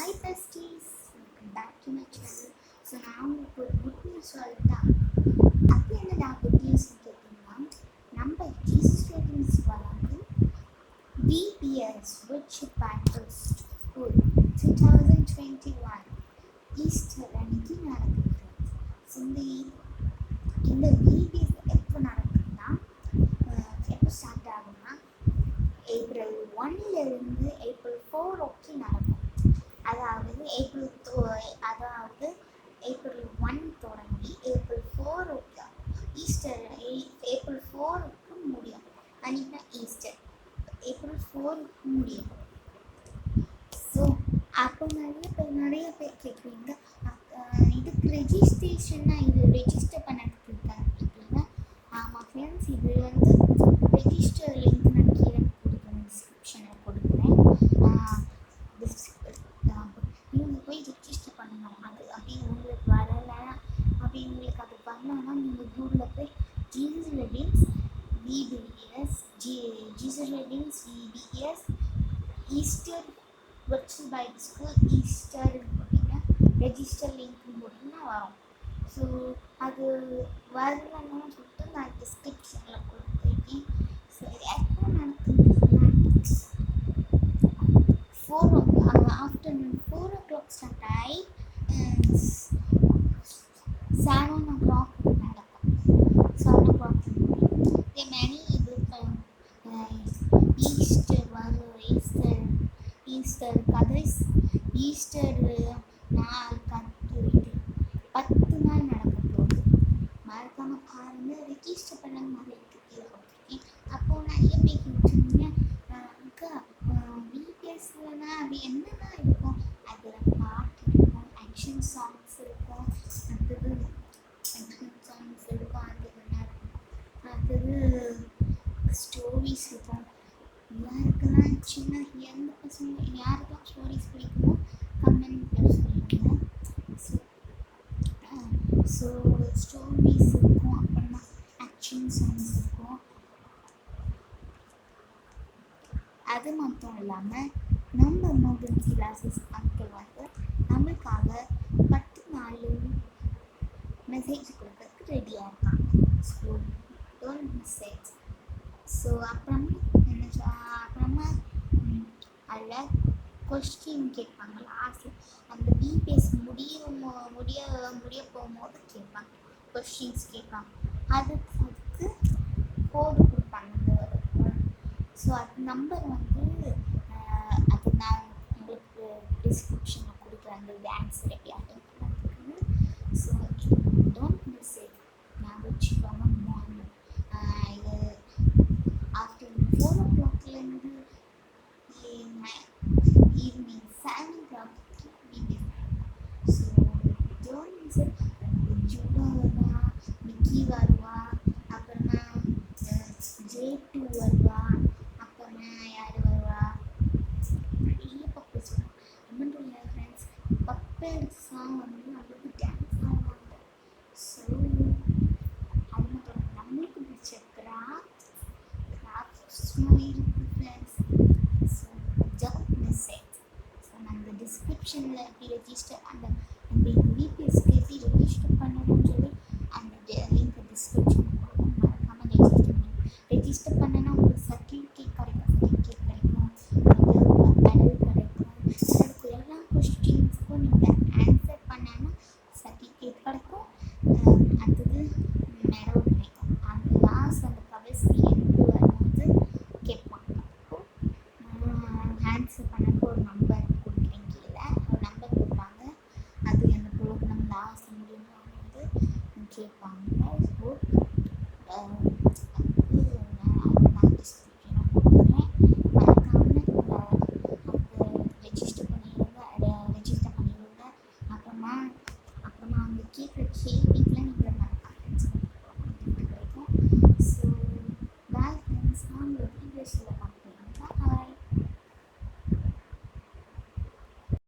Hi besties, welcome back to my channel. So நான் உங்களுக்கு ஒரு குட் நியூஸ் சொல்லிட்டா. அது என்னடா குட் நியூஸ் கேட்டிங்கன்னா, நம்ம ஜீசஸ் ரேடியன்ஸ் வளர்ந்து VBS Worship Bible School 2021 Easter அன்னைக்கு நடக்குது. ஸோ இந்த VBS எப்போ நடக்குதுன்னா, எப்போ ஸ்டார்ட் ஆகுதுன்னா ஏப்ரல் 1லேருந்து ஏப்ரல் 4 வரைக்கும் நடக்கும். அதாவது ஏப்ரல் 1 தொடங்கி ஏப்ரல் 4 ஈஸ்டர் ஏப்ரல் 4க்கு முடியும். அன்றைக்கி தான் ஈஸ்டர், ஏப்ரல் 4க்கு முடியும். ஸோ அப்போ நிறைய பேர் கேட்குறீங்க, இதுக்கு ரெஜிஸ்ட்ரேஷன்னா இது ரெஜிஸ்டர் பண்ணதுக்கு இருக்காங்க அப்படின்னா, ஆமாம் ஃப்ரெண்ட்ஸ், இது ரெஜிஸ்டர் லிங்க் நான் கீழே கொடுக்குறேன், டிஸ்கிரிப்ஷனில் கொடுக்குறேன். நீங்கள் போய் ரெஜிஸ்டர் பண்ணணும். அது அப்படி உங்களுக்கு வரலை, அப்படி உங்களுக்கு அது பண்ணணும்னா நீங்கள் கூகுளில் போய் Jesus radiance Easter virtual Bible school Easter போட்டிங்கன்னா ரெஜிஸ்டர் லிங்க் போட்டிங்கன்னா வரும். ஸோ அது வரலன்னு சொல்லிட்டு நான் டிஸ்கிரிப்ஷனில் கொடுத்துருக்கேன். ஸோ எப்போ நடக்குதுன்னா ஆஃப்டர்நூன் 4 o'clock ஸ்டார்ட் ஆகி 7 o'clock நடக்கும். 7 o'clock இதே மாதிரி இது ஈஸ்டர் கதை ஈஸ்டர் 10 நாள் நடக்க போகுது. மறக்காமல் பாருங்கள், ரெஜிஸ்டர் பண்ண மாதிரி இருக்குது. அப்போது நிறைய பேர் கேட்டுருந்தீங்க, அக்கா VBSலனா அது என்னென்னா இருக்கும், அதில் பாட்டு இருக்கும், ஆக்ஷன் சாங்ஸ் இருக்கும், அடுத்தது ஸ்டோரிஸ் இருக்கும். யாருக்கெல்லாம் எந்த பசங்க யாருக்கெல்லாம் ஸ்டோரிஸ் பிடிக்குமோ கமெண்ட்டில் சொல்லுங்க. ஸோ ஸ்டோரிஸ் இருக்கும், அப்புறமா ஆக்ஷன் சாங்ஸ் இருக்கும். அது மட்டும் இல்லாமல் நம்ம மோகன் கிளாஸஸ் அங்கிள் நம்மளுக்காக 10 நாள் மெசேஜ் கொடுக்கறதுக்கு ரெடியாக இருக்காங்க. So don't miss it. So அப்புறமா அதில் கொஸ்டின் கேட்பாங்க. லாஸ்ட்டில் அந்த VBS முடிய போகும்போது கேட்பாங்க, கொஸ்டின்ஸ் கேட்பாங்க. அதுக்கு கோடு கொடுப்பாங்க. ஸோ அது நம்பர் அது நான் உங்களுக்கு டிஸ்கிரிப்ஷனில் கொடுக்குறேன், அந்த ஆன்சர் எப்படி அட்டன் பண்ணுறதுக்குன்னு. So don't miss it. நான் வச்சுக்கோங்க. மார்னிங் இது ஆஃப்டர்நூன் 4 o'clockலேருந்து evening 7 o'clock so don't miss it. ஜூடோ வருவா, மிக்கி வருவா, அப்புறமா J2 வருவா, அப்புறமா யார் வருவா, நிறைய பப்பல்ஸ் வரும். இன்னும் ஃப்ரெண்ட்ஸ் பப்பல் சாங் நம்மளுக்கு டான்ஸ் ஆடுவாங்க. ஸோ அது மட்டும் நம்மளுக்கு பிடிச்ச கிராஃப்ட்ஸும் இருக்குது friends. So don't miss it. So நான் இந்த டிஸ்கிரிப்ஷனில் எப்படி ரெஜிஸ்டர் அந்த VBSக்கு எப்படி ரெஜிஸ்டர் பண்ணணும்னு சொல்லி அந்த லிங்க் டிஸ்கிரிப்ஷன் மறக்காமல் ரெஜிஸ்டர் பண்ணனா உங்களுக்கு சர்டிஃபிகேட் கிடைக்கும், மெடல் கிடைக்கும். அதுக்கு எல்லா கொஸ்டின்ஸுக்கும் நீங்கள் ஆன்சர் பண்ணனா சர்டிஃபிகேட் கிடைக்கும், அடுத்தது மெடல் கிடைக்கும். அந்த லாஸ்ட் அந்த கடைசி எண்டு வரும்போது கேட்பாங்க. ஆன்சர் பண்ணக்கு ஒரு நம்பர் கொடுக்குறீங்க, கீழே ஒரு நம்பர் கொடுப்பாங்க. அது அந்த ப்ரோக்ராம் லாஸ்ட் முடியும் போது கேட்பாங்க. ஸோ ரெஜிஸ்டர் பண்ணிடுங்க. அப்புறமா அவங்க கேட்குற கேள்விக்கெலாம் நீங்கள் மறக்காமல் கிடைக்கும். ஸோ பாய் ஃப்ரெண்ட்ஸ், நான் உங்கள் VBSல